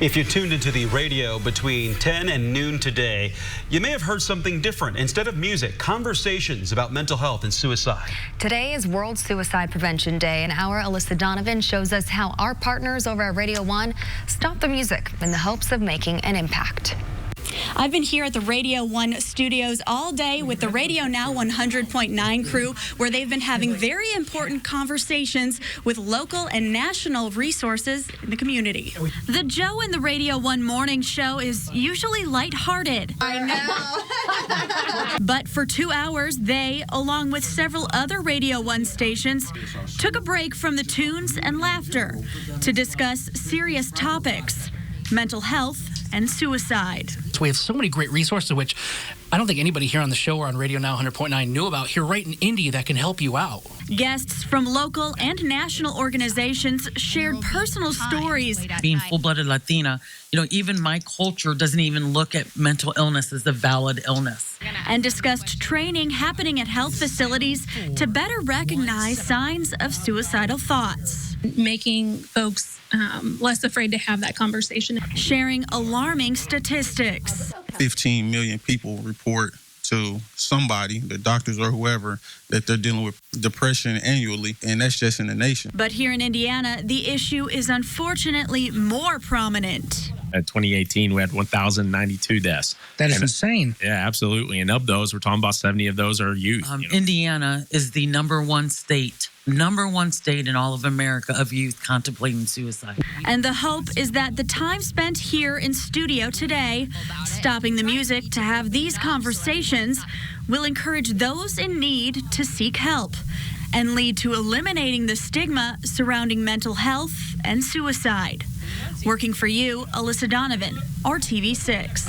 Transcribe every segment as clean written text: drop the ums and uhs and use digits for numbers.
If you tuned into the radio between 10 and noon today, you may have heard something different. Instead of music, conversations about mental health and suicide. Today is World Suicide Prevention Day, and our Alyssa Donovan shows us how our partners over at Radio 1 stop the music in the hopes of making an impact. I've been here at the Radio 1 studios all day with the Radio Now 100.9 crew, where they've been having very important conversations with local and national resources in the community. The Joe and the Radio 1 morning show is usually lighthearted. I know. But for 2 hours, they, along with several other Radio 1 stations, took a break from the tunes and laughter to discuss serious topics: mental health and suicide. We have so many great resources, which I don't think anybody here on the show or on Radio Now 100.9 knew about here right in Indy that can help you out. Guests from local and national organizations shared personal stories. Being full-blooded Latina, even my culture doesn't even look at mental illness as a valid illness. And discussed training happening at health facilities to better recognize signs of suicidal thoughts. Making folks less afraid to have that conversation. Sharing alarming statistics. 15 million people report to somebody, the doctors or whoever, that they're dealing with depression annually, and that's just in the nation. But here in Indiana, the issue is unfortunately more prominent. In 2018, we had 1,092 deaths. That is insane. Yeah, absolutely. And of those, we're talking about 70 of those are youth. Indiana is the number one state in all of America of youth contemplating suicide. And the hope is that the time spent here in studio today, stopping the music to have these conversations, will encourage those in need to seek help and lead to eliminating the stigma surrounding mental health and suicide. Working for you, Alyssa Donovan, RTV6.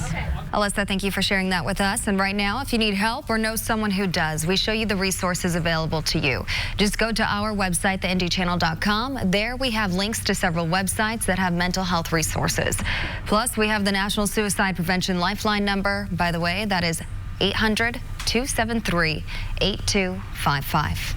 Alyssa, thank you for sharing that with us. And right now, if you need help or know someone who does, we show you the resources available to you. Just go to our website, theindychannel.com. There we have links to several websites that have mental health resources. Plus, we have the National Suicide Prevention Lifeline number. By the way, that is 800-273-8255.